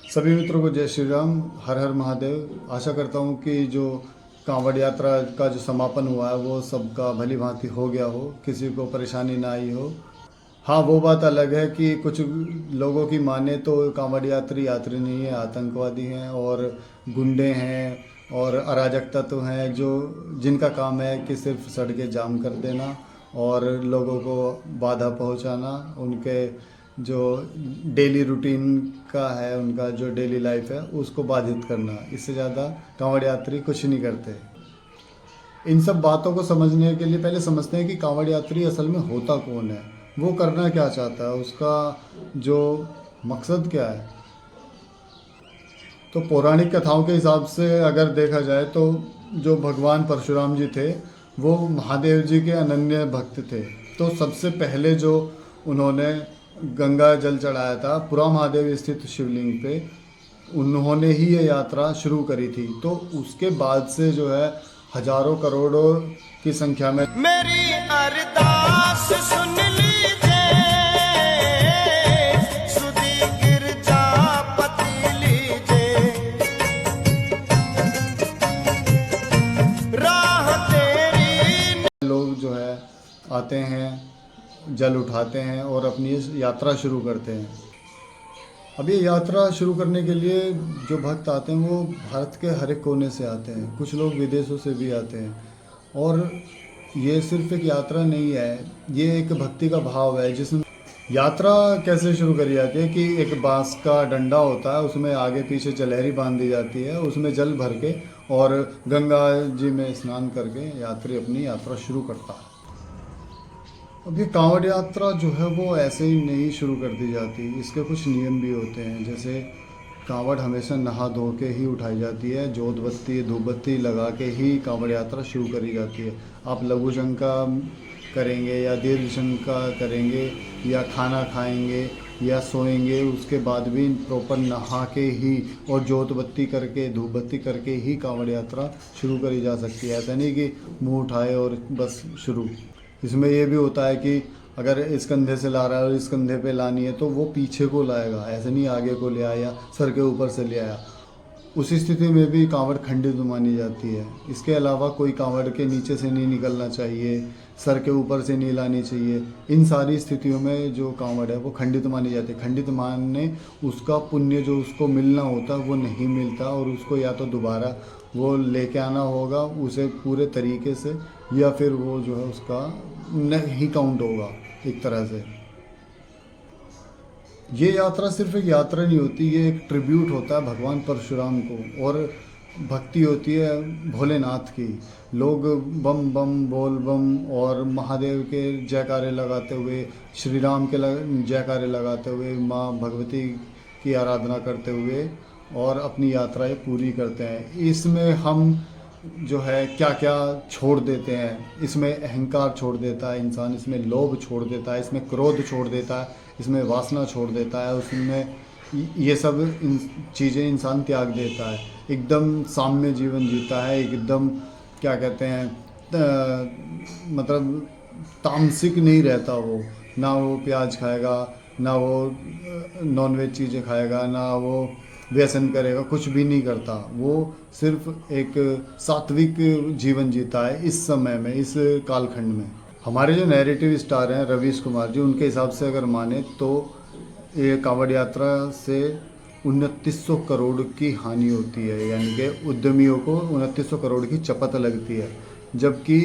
सभी मित्रों को जय श्री राम। हर हर महादेव। आशा करता हूँ कि जो कांवड़ यात्रा का जो समापन हुआ है वो सबका भली भांति हो गया हो, किसी को परेशानी ना आई हो। हाँ, वो बात अलग है कि कुछ लोगों की माने तो कांवड़ यात्री यात्री नहीं है, आतंकवादी हैं और गुंडे हैं और अराजक तत्व हैं जो जिनका काम है कि सिर्फ सड़कें जाम कर देना और लोगों को बाधा पहुंचाना, उनके जो डेली रूटीन का है, उनका जो डेली लाइफ है उसको बाधित करना। इससे ज़्यादा कांवड़ यात्री कुछ नहीं करते। इन सब बातों को समझने के लिए पहले समझते हैं कि कांवड़ यात्री असल में होता कौन है, वो करना क्या चाहता है, उसका जो मकसद क्या है। तो पौराणिक कथाओं के हिसाब से अगर देखा जाए तो जो भगवान परशुराम जी थे वो महादेव जी के अनन्य भक्त थे। तो सबसे पहले जो उन्होंने गंगा जल चढ़ाया था पुरा महादेव स्थित शिवलिंग पे, उन्होंने ही ये यात्रा शुरू करी थी। तो उसके बाद से जो है हजारों करोड़ों की संख्या में मेरी अरदास सुन लीजिए, सुधी गिरजा पति लीजिए, राह तेरी लोग जो है आते हैं, जल उठाते हैं और अपनी इस यात्रा शुरू करते हैं। अब ये यात्रा शुरू करने के लिए जो भक्त आते हैं वो भारत के हर एक कोने से आते हैं, कुछ लोग विदेशों से भी आते हैं। और ये सिर्फ एक यात्रा नहीं है, ये एक भक्ति का भाव है। जिसमें यात्रा कैसे शुरू करी जाती है कि एक बांस का डंडा होता है, उसमें आगे पीछे जलहरी बांध दी जाती है, उसमें जल भर के और गंगा जी में स्नान करके यात्री अपनी यात्रा शुरू करता है। अब ये कांवड़ यात्रा जो है वो ऐसे ही नहीं शुरू कर दी जाती, इसके कुछ नियम भी होते हैं। जैसे कांवड़ हमेशा नहा धो के ही उठाई जाती है, जोत बत्ती धूप बत्ती लगा के ही कांवड़ यात्रा शुरू करी जाती है। आप लघु शंका करेंगे या दीर्घ शंका करेंगे या खाना खाएंगे या सोएंगे, उसके बाद भी प्रॉपर नहा के ही और जोत बत्ती करके धूप बत्ती करके ही कांवड़ यात्रा शुरू करी जा सकती है। ऐसा नहीं कि मुंह उठाए और बस शुरू। इसमें ये भी होता है कि अगर इस कंधे से ला रहा है और इस कंधे पे लानी है तो वो पीछे को लाएगा, ऐसे नहीं आगे को ले आया, सर के ऊपर से ले आया। उसी स्थिति में भी कांवड़ खंडित मानी जाती है। इसके अलावा कोई कांवड़ के नीचे से नहीं निकलना चाहिए, सर के ऊपर से नहीं लानी चाहिए। इन सारी स्थितियों में जो कांवड़ है वो खंडित मानी जाती है। खंडित मानने उसका पुण्य जो उसको मिलना होता है वो नहीं मिलता और उसको या तो दोबारा वो लेके आना होगा उसे पूरे तरीके से, या फिर वो जो है उसका नहीं काउंट होगा एक तरह से। ये यात्रा सिर्फ एक यात्रा नहीं होती, ये एक ट्रिब्यूट होता है भगवान परशुराम को और भक्ति होती है भोलेनाथ की। लोग बम बम बोल बम और महादेव के जयकारे लगाते हुए, श्री राम के जयकारे लगाते हुए, माँ भगवती की आराधना करते हुए और अपनी यात्राएं पूरी करते हैं। इसमें हम जो है क्या क्या छोड़ देते हैं, इसमें अहंकार छोड़ देता है इंसान, इसमें लोभ छोड़ देता है, इसमें क्रोध छोड़ देता है, इसमें वासना छोड़ देता है, उसमें ये सब चीज़ें इंसान त्याग देता है। एकदम साम्य जीवन जीता है, एकदम क्या कहते हैं मतलब तामसिक नहीं रहता वो। ना वो प्याज खाएगा, ना वो नॉनवेज चीज़ें खाएगा, ना वो व्यसन करेगा, कुछ भी नहीं करता। वो सिर्फ एक सात्विक जीवन जीता है इस समय में, इस कालखंड में। हमारे जो नैरेटिव स्टार हैं रवीश कुमार जी, उनके हिसाब से अगर माने तो ये कांवड़ यात्रा से 2900 करोड़ की हानि होती है, यानी कि उद्यमियों को 2900 करोड़ की चपत लगती है। जबकि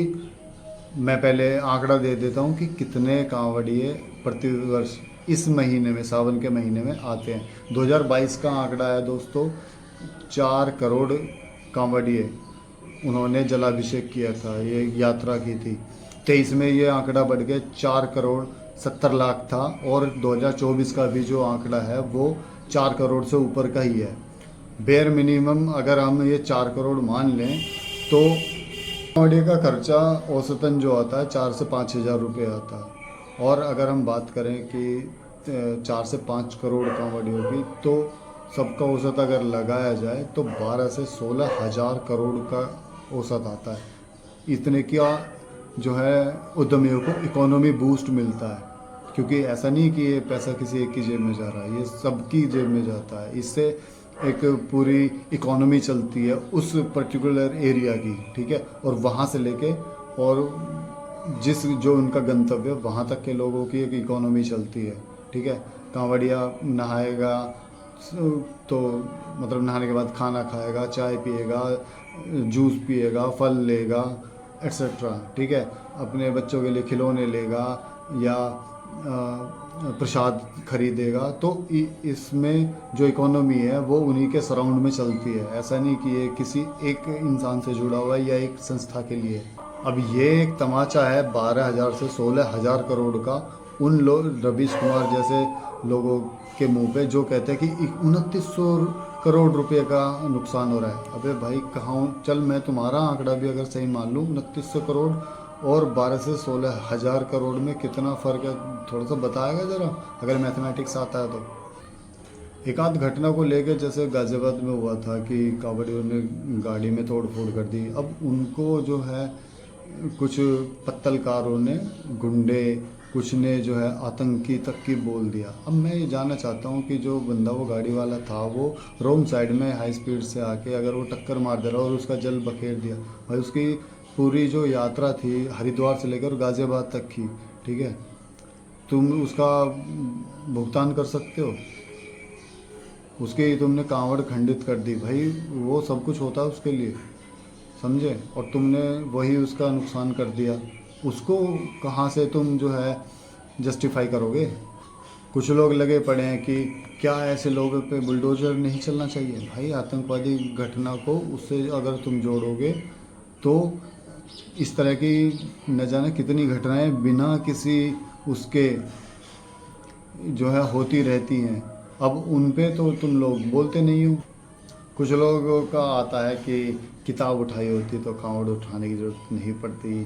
मैं पहले आंकड़ा दे देता हूँ कि कितने कांवड़िए प्रतिवर्ष इस महीने में, सावन के महीने में आते हैं। 2022 का आंकड़ा है दोस्तों, 4 करोड़ कांवड़िए उन्होंने जलाभिषेक किया था, ये यात्रा की थी। 23 में ये आंकड़ा बढ़ के 4 करोड़ 70 लाख था और 2024 का भी जो आंकड़ा है वो 4 करोड़ से ऊपर का ही है। बेयर मिनिमम अगर हम ये 4 करोड़ मान लें तो कांवड़िए का खर्चा औसतन जो आता है 4 से 5 हज़ार रुपये आता है। और अगर हम बात करें कि 4 से 5 करोड़ कांवड़ियों की, तो सबका औसत अगर लगाया जाए तो 12 से 16 हज़ार करोड़ का औसत आता है। इतने का जो है उद्यमियों को इकोनॉमी बूस्ट मिलता है, क्योंकि ऐसा नहीं कि ये पैसा किसी एक की जेब में जा रहा है, ये सबकी जेब में जाता है। इससे एक पूरी इकोनॉमी चलती है उस पर्टिकुलर एरिया की, ठीक है। और वहाँ से लेके और जिस जो उनका गंतव्य है वहाँ तक के लोगों की एक इकोनॉमी चलती है, ठीक है। कांवड़िया नहाएगा तो मतलब नहाने के बाद खाना खाएगा, चाय पिएगा, जूस पिएगा, फल लेगा एक्सेट्रा, ठीक है। अपने बच्चों के लिए खिलौने लेगा या प्रसाद खरीदेगा। तो इसमें जो इकोनॉमी है वो उन्हीं के सराउंड में चलती है। ऐसा नहीं कि ये किसी एक इंसान से जुड़ा हुआ है या एक संस्था के लिए। अब ये एक तमाचा है 12,000 से 16,000 करोड़ का उन लोग रवीश कुमार जैसे लोगों के मुंह पे, जो कहते हैं कि 2900 करोड़ रुपए का नुकसान हो रहा है। अबे भाई कहाँ चल, मैं तुम्हारा आंकड़ा भी अगर सही मान लूँ 2900 करोड़ और 12 से 16,000 करोड़ में कितना फ़र्क है, थोड़ा सा बताएगा ज़रा, अगर मैथमेटिक्स आता है तो। एक आध घटना को लेकर जैसे गाज़ियाबाद में हुआ था कि कांवड़ियों ने गाड़ी में तोड़ फोड़ कर दी। अब उनको जो है कुछ पत्तलकारों ने, गुंडे कुछ ने जो है आतंकी तक की बोल दिया। अब मैं ये जानना चाहता हूँ कि जो बंदा वो गाड़ी वाला था वो रॉन्ग साइड में हाई स्पीड से आके अगर वो टक्कर मार दे रहा और उसका जल बखेर दिया, भाई उसकी पूरी जो यात्रा थी हरिद्वार से लेकर गाज़ियाबाद तक की, ठीक है, तुम उसका भुगतान कर सकते हो? उसकी तुमने कांवड़ खंडित कर दी, भाई वो सब कुछ होता है उसके लिए, समझे, और तुमने वही उसका नुकसान कर दिया। उसको कहाँ से तुम जो है जस्टिफाई करोगे? कुछ लोग लगे पड़े हैं कि क्या ऐसे लोगों पे बुलडोजर नहीं चलना चाहिए। भाई आतंकवादी घटना को उससे अगर तुम जोड़ोगे तो इस तरह की न जाने कितनी घटनाएं बिना किसी उसके जो है होती रहती हैं। अब उन पे तो तुम लोग बोलते नहीं हो। कुछ लोगों का आता है कि किताब उठाई होती तो कांवड़ उठाने की ज़रूरत नहीं पड़ती,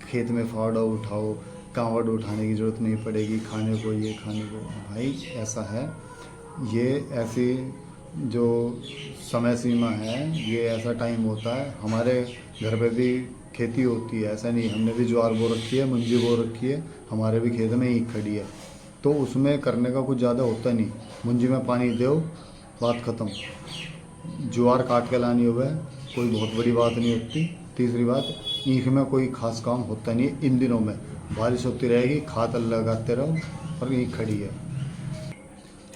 खेत में फावड़ा उठाओ कांवड़ उठाने की ज़रूरत नहीं पड़ेगी, खाने को ये खाने को। भाई ऐसा है, ये ऐसी जो समय सीमा है, ये ऐसा टाइम होता है। हमारे घर पे भी खेती होती है, ऐसा नहीं, हमने भी ज्वार बो रखी है, मुंजी बो रखी है, हमारे भी खेत में ईख खड़ी है, तो उसमें करने का कुछ ज़्यादा होता नहीं। मुंजी में पानी दो, बात ख़त्म। ज्वार काट के लानी हो गए, कोई बहुत बड़ी बात नहीं होती। तीसरी बात, ईख में कोई खास काम होता नहीं है। इन दिनों में बारिश होती रहेगी, खाद लगाते रहो और ईख खड़ी है।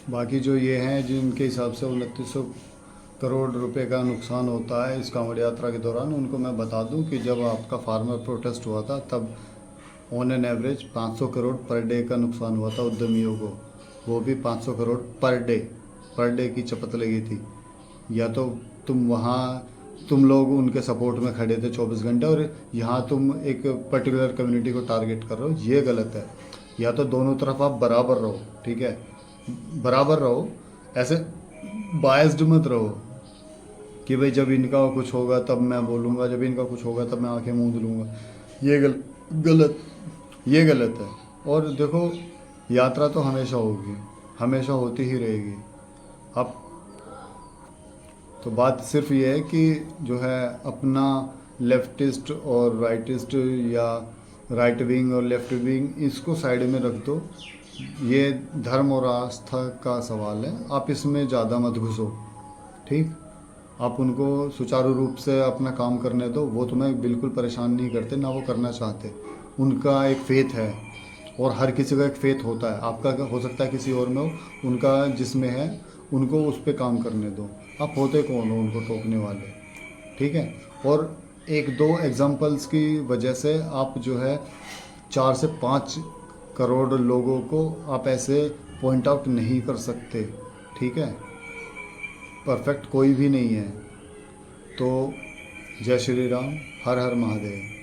बाकी जो ये हैं जिनके हिसाब से 2900 करोड़ रुपए का नुकसान होता है इस कांवड़ यात्रा के दौरान, उनको मैं बता दूं कि जब आपका फार्मर प्रोटेस्ट हुआ था तब on an average 500 crore per day का नुकसान हुआ था उद्यमियों को। वो भी 500 करोड़ पर डे की चपत लगी थी। या तो तुम लोग उनके सपोर्ट में खड़े थे 24 घंटे और यहाँ तुम एक पर्टिकुलर कम्युनिटी को टारगेट कर रहे हो, ये गलत है। या तो दोनों तरफ आप बराबर रहो, ठीक है, बराबर रहो, ऐसे बायस्ड मत रहो कि भाई जब इनका कुछ होगा तब मैं बोलूँगा, जब इनका कुछ होगा तब मैं आंखें मूंद लूँगा। ये गलत है। और देखो, यात्रा तो हमेशा होगी, हमेशा होती ही रहेगी। अब तो बात सिर्फ ये है कि जो है अपना लेफ्टिस्ट और राइटिस्ट या राइट विंग और लेफ्ट विंग इसको साइड में रख दो। ये धर्म और आस्था का सवाल है, आप इसमें ज़्यादा मत घुसो, ठीक। आप उनको सुचारू रूप से अपना काम करने दो, वो तुम्हें बिल्कुल परेशान नहीं करते, ना वो करना चाहते। उनका एक फेथ है और हर किसी का एक फेथ होता है। आपका हो सकता है किसी और में हो, उनका जिसमें है उनको उस पर काम करने दो। आप होते कौन हो उनको टोकने वाले, ठीक है। और एक दो एग्जाम्पल्स की वजह से आप जो है 4 से 5 करोड़ लोगों को आप ऐसे पॉइंट आउट नहीं कर सकते, ठीक है। परफेक्ट कोई भी नहीं है। तो जय श्री राम, हर हर महादेव।